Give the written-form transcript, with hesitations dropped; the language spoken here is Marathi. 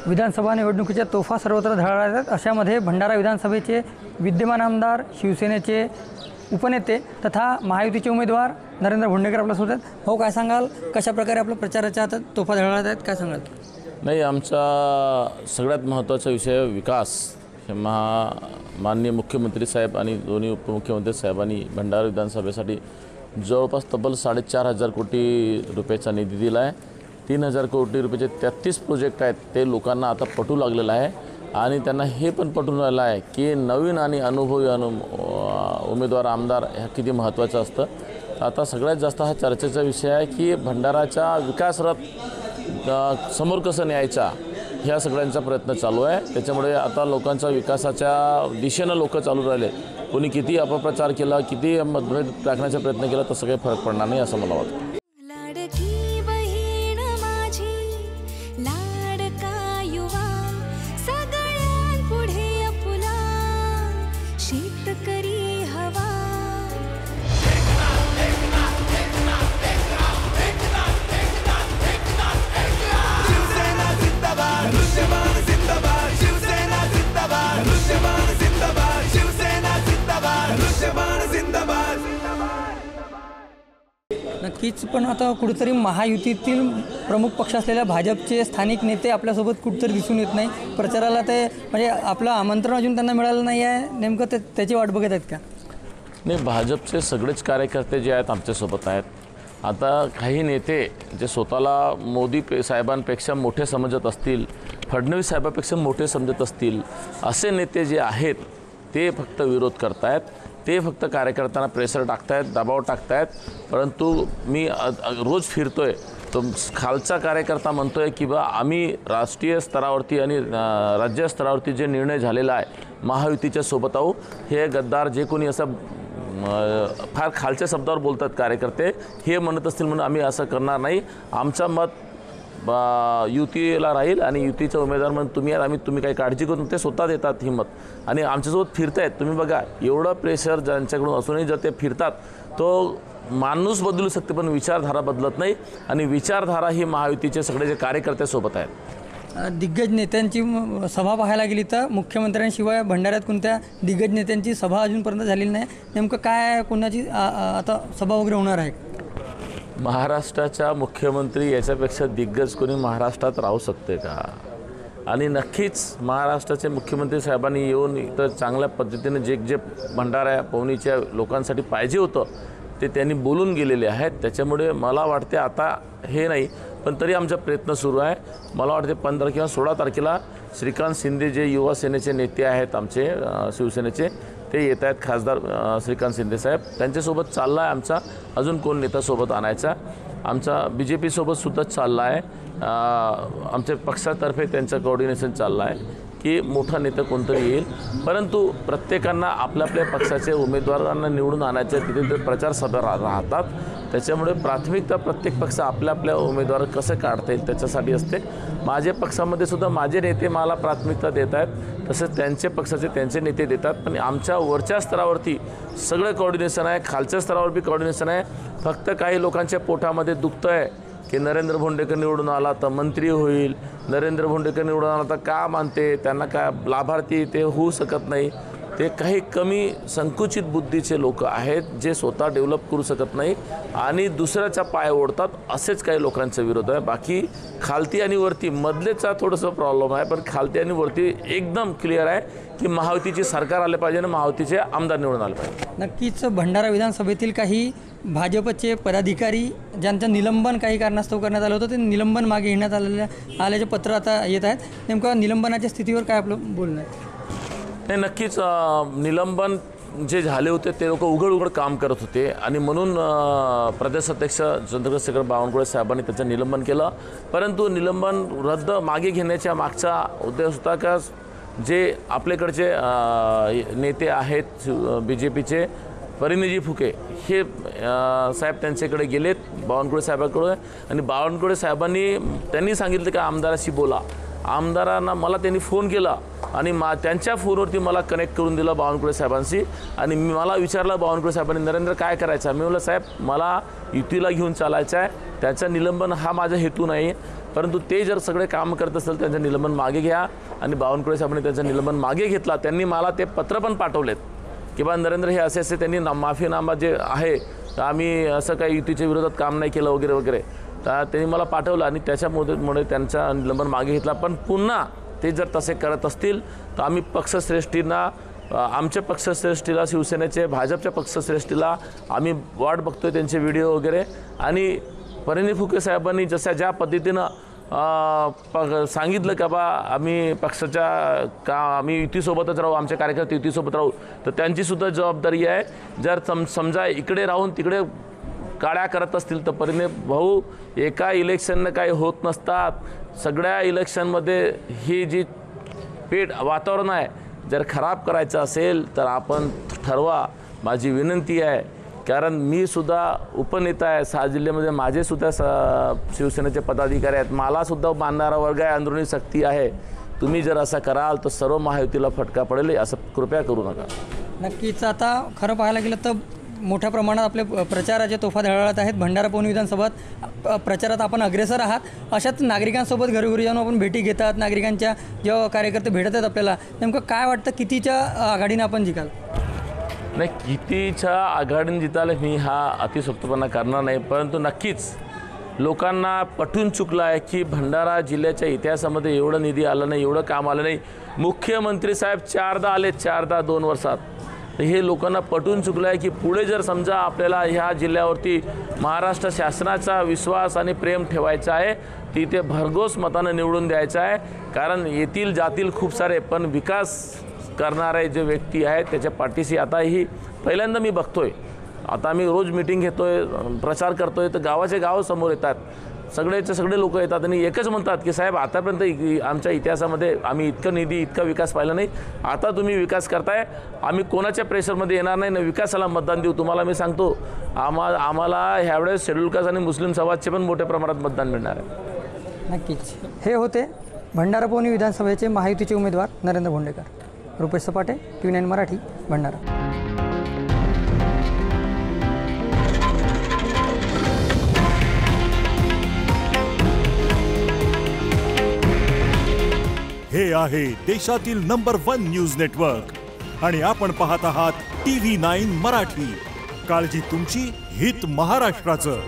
विधानसभा निवडणुकीच्या तोफा सर्वत्र झळाळत आहेत। अशामध्ये भंडारा विधानसभेचे विद्यमान आमदार, शिवसेनेचे उपनेते तथा महायुतीचे उमेदवार नरेंद्र भोंडेकर आपल्यासोबत आहेत। हो, काय सांगाल, कशा प्रकारे आपल्या प्रचाराच्या हातात तोफा झळाळत आहेत, काय सांगाल? नाही, आमचा सगळ्यात महत्त्वाचा विषय विकास हे माननीय मुख्यमंत्री साहेब आणि दोन्ही उपमुख्यमंत्री साहेबांनी भंडारा विधानसभेसाठी जवळपास तब्बल 4,500 कोटी रुपयाचा निधी दिला आहे। 3,000 कोटी रुपयाचे 33 प्रोजेक्ट आहेत, ते लोकांना आता पटू लागलेलं आहे आणि त्यांना हे पण पटून राहिलं आहे की नवीन आणि अनुभवी उमेदवार आमदार ह्या किती महत्त्वाचं असतं। आता सगळ्यात जास्त हा चर्चेचा विषय आहे की भंडाराचा विकासरथ समोर कसं न्यायचा, ह्या सगळ्यांचा प्रयत्न चालू आहे। त्याच्यामुळे आता लोकांचा विकासाच्या दिशेनं लोक चालू राहिले। कोणी किती अपप्रचार केला, किती मतभेद टाकण्याचा प्रयत्न केला, तसं काही फरक पडणार नाही असं मला वाटतं। नक्कीच, पण आता कुठेतरी महायुतीतील प्रमुख पक्ष असलेल्या भाजपचे स्थानिक नेते आपल्यासोबत कुठेतरी दिसून येत नाही। प्रचाराला ते म्हणजे आपलं आमंत्रण अजून त्यांना मिळालं नाही आहे, नेमकं त्याची वाट बघत आहेत का? नाही, भाजपचे सगळेच कार्यकर्ते जे आहेत आमच्यासोबत आहेत। आता काही नेते जे स्वतःला मोदी साहेबांपेक्षा मोठे समजत असतील, फडणवीस साहेबांपेक्षा मोठे समजत असतील, असे नेते जे आहेत ते फक्त विरोध करत आहेत, ते फक्त कार्यकर्त्यांना प्रेशर टाकतायत, दबाव टाकतायत। परंतु मी रोज फिरतोय तो खालचा कार्यकर्ता म्हणतोय की बा आम्ही राष्ट्रीय स्तरावरती आणि राज्य स्तरावरती जे निर्णय झालेला आहे महायुतीच्या सोबत आहो। हे गद्दार जे कोणी असं फार खालच्या शब्दावर बोलतात कार्यकर्ते, हे म्हणत असतील म्हणून आम्ही असं करणार नाही। आमचं मत युतीला राहील आणि युतीचा उमेदवार म्हणून तुम्ही काही काळजी करून ते स्वतः देतात हिंमत आणि आमच्यासोबत फिरतायत। तुम्ही बघा, एवढं प्रेशर ज्यांच्याकडून असूनही जर ते फिरतात, तो माणूस बदलू शकते पण विचारधारा बदलत नाही आणि विचारधारा ही महायुतीचे सगळे जे कार्यकर्त्यासोबत आहेत। दिग्गज नेत्यांची सभा पाहायला गेली तर मुख्यमंत्र्यांशिवाय भंडाऱ्यात कोणत्या दिग्गज नेत्यांची सभा अजूनपर्यंत झालेली नाही। नेमकं काय, कोणाची आता सभा वगैरे होणार आहे? महाराष्ट्राच्या मुख्यमंत्री याच्यापेक्षा दिग्गज कोणी महाराष्ट्रात राहू शकते का? आणि नक्कीच महाराष्ट्राचे मुख्यमंत्री साहेबांनी येऊन इथं चांगल्या पद्धतीने जे भंडारा पवनीच्या लोकांसाठी पाहिजे होतं ते त्यांनी बोलून गेलेले आहेत। त्याच्यामुळे मला वाटते आता हे नाही, पण तरी आमचा प्रयत्न सुरू आहे। मला वाटते 15 किंवा 16 तारखेला श्रीकांत शिंदे जे युवा सेनेचे नेते आहेत आमचे शिवसेनेचे, ते येत आहेत, खासदार श्रीकांत शिंदे साहेब, त्यांच्यासोबत चालला आहे आमचा अजून कोण नेता सोबत आणायचा। आमचा BJP सोबतसुद्धा चालला आहे, आमच्या पक्षातर्फे त्यांचं कोऑर्डिनेशन चाललं आहे की मोठा नेता कोणतरी येईल। परंतु प्रत्येकांना आपल्या आपल्या पक्षाचे उमेदवारांना निवडून आणायचे, तिथे ते प्रचार सभा राहतात। त्याच्यामुळे प्राथमिकता प्रत्येक पक्ष आपल्या आपल्या उमेदवार कसे काढता येईल त्याच्यासाठी असते। माझ्या पक्षामध्ये सुद्धा माझे नेते मला प्राथमिकता देत आहेत, तसेच त्यांचे पक्षाचे त्यांचे नेते देतात। पण आमच्या वरच्या स्तरावरती सगळं कोऑर्डिनेशन आहे, खालच्या स्तरावर बी कोऑर्डिनेशन आहे। फक्त काही लोकांच्या पोटामध्ये दुखतं आहे की नरेंद्र भोंडेकर निवडून आला तर मंत्री होईल, नरेंद्र भोंडेकर निवडून आला तर का मानते, त्यांना काय लाभार्थी ते होऊ शकत नाही। ते काही कमी संकुचित बुद्धीचे लोक आहेत जे स्वतः डेव्हलप करू शकत नाही आणि दुसऱ्याचा पाय ओढतात, असेच काही लोकांचा विरोध आहे। बाकी खालती आणि वरती मधलेचा थोडंसं प्रॉब्लेम आहे, पण खालती आणि वरती एकदम क्लिअर आहे की महायुतीचे सरकार आले पाहिजे आणि महायुतीचे आमदार निवडून आले पाहिजे। नक्कीच भंडारा विधानसभेतील काही भाजपचे पदाधिकारी ज्यांचं निलंबन काही कारणास्तव करण्यात आलं होतं, ते निलंबन मागे घेण्यात आल्याचे पत्र आता येत आहेत। नेमकं निलंबनाच्या स्थितीवर काय आपलं बोलणं आहे? नाही, नक्कीच निलंबन जे झाले होते ते लोक उघड काम करत होते आणि म्हणून प्रदेशाध्यक्ष चंद्रशेखर बावनकुळे साहेबांनी त्याचं निलंबन केलं। परंतु निलंबन रद्द मागे घेण्याच्या मागचा उद्देश होता का जे आपल्याकडचे नेते आहेत BJPचे परिणिजी फुके हे साहेब त्यांच्याकडे गेलेत बावनकुळे साहेबांकडे आणि बावनकुळे साहेबांनी त्यांनी सांगितलं की आमदाराशी बोला। आमदारांना मला त्यांनी फोन केला आणि त्यांच्या फोनवरती मला कनेक्ट करून दिलं बावनकुळे साहेबांशी आणि मला विचारलं बावनकुळे साहेबांनी, नरेंद्र काय करायचं? मी म्हटलं साहेब मला युतीला घेऊन चालायचं आहे, त्याचं निलंबन हा माझा हेतू नाही। परंतु ते जर सगळे काम करत असेल त्यांचं निलंबन मागे घ्या. आणि बावनकुळे साहेबांनी त्यांचं निलंबन मागे घेतला. त्यांनी मला ते पत्र पण पाठवलेत की बा नरेंद्र हे असे त्यांनी माफीनामा जे आहे तर आम्ही असं काही युतीच्या विरोधात काम नाही केलं वगैरे वगैरे, तर त्यांनी मला पाठवलं आणि त्याच्यामुळे त्यांचं निलंबन मागे घेतला. पण पुन्हा ते जर तसे करत असतील तर आम्ही पक्षश्रेष्ठींना, आमच्या पक्षश्रेष्ठीला, शिवसेनेचे भाजपच्या पक्षश्रेष्ठीला आम्ही वाट बघतोय त्यांचे व्हिडिओ वगैरे. आणि परिणय फुके साहेबांनी ज्या पद्धतीनं सांगितलं का बा आम्ही पक्षाच्या आम्ही युतीसोबतच राहू, आमचे कार्यकर्ते युतीसोबत राहू, तर त्यांचीसुद्धा जबाबदारी आहे. जर समजा इकडे राहून तिकडे काळ्या करत असतील तर परिणय भाऊ एका इलेक्शननं काही होत नसतात. सगळ्या इलेक्शनमध्ये ही जी वातावरण आहे जर खराब करायचं असेल तर आपण ठरवा. माझी विनंती आहे, कारण मी सुद्धा उपनेता आहे 6 जिल्ह्यामध्ये, माझेसुद्धा शिवसेनेचे पदाधिकारी आहेत, मलासुद्धा मानणारा वर्ग आहे, अंदरुनी शक्ती आहे. तुम्ही जर असं कराल तर सर्व महायुतीला फटका पडेल, असं कृपया करू नका. नक्कीच. आता खरं पाहायला गेलं तर मोठ्या प्रमाणात आपले प्रचाराचे तोफा धडाडत आहेत. भंडारा पवनी विधानसभात प्रचारात आपण अग्रेसर आहात. अशात नागरिकांसोबत घरोघरी जाऊन आपण भेटी घेतात, नागरिकांच्या जेव्हा कार्यकर्ते भेटत आहेत आपल्याला, नेमकं काय वाटतं कितीच्या आघाडीने आपण जिंकाल? नाही, कितीच्या आघाडीने जिताले मी हा अतिसोक्तपणा करणार नाही, परंतु नक्कीच लोकांना पटून चुकलं आहे की भंडारा जिल्ह्याच्या इतिहासामध्ये एवढं निधी आलं नाही, एवढं काम आलं नाही. मुख्यमंत्री साहेब 4दा आले, 4दा 2 वर्षात. तर हे लोकांना पटून चुकलं आहे की पुढे जर समजा आपल्याला ह्या जिल्ह्यावरती महाराष्ट्र शासनाचा विश्वास आणि प्रेम ठेवायचा आहे, तिथे भरघोस मतानं निवडून द्यायचं आहे. कारण येथील जातील खूप सारे, पण विकास करणारे जे व्यक्ती आहेत त्याच्या पाठीशी आताही पहिल्यांदा मी बघतोय. आता आम्ही रोज मीटिंग घेतोय, प्रचार करतोय, तर गावाचे गाव समोर येतात, सगळेचे सगळे लोक येतात आणि एकच म्हणतात की साहेब आतापर्यंत आमच्या इतिहासामध्ये आम्ही इतकं निधी, इतका विकास पाहिला नाही. आता तुम्ही विकास करताय, आम्ही कोणाच्या प्रेशरमध्ये येणार नाही ना, विकासाला मतदान देऊ. तुम्हाला मी सांगतो आम्हाला ह्यावेळेस शेड्यूल कास्ट आणि मुस्लिम समाजचे पण मोठ्या प्रमाणात मतदान मिळणार आहे. नक्कीच. हे होते भंडारा पवनी विधानसभेचे महायुतीचे उमेदवार नरेंद्र भोंडेकर. रुपेश सपाटे, TV9 मराठी, भंडारा. हे आहे देशातील नंबर 1 न्यूज नेटवर्क आणि आपण पाहत आहात TV9 मराठी. काळजी तुमची, हित महाराष्ट्राचं.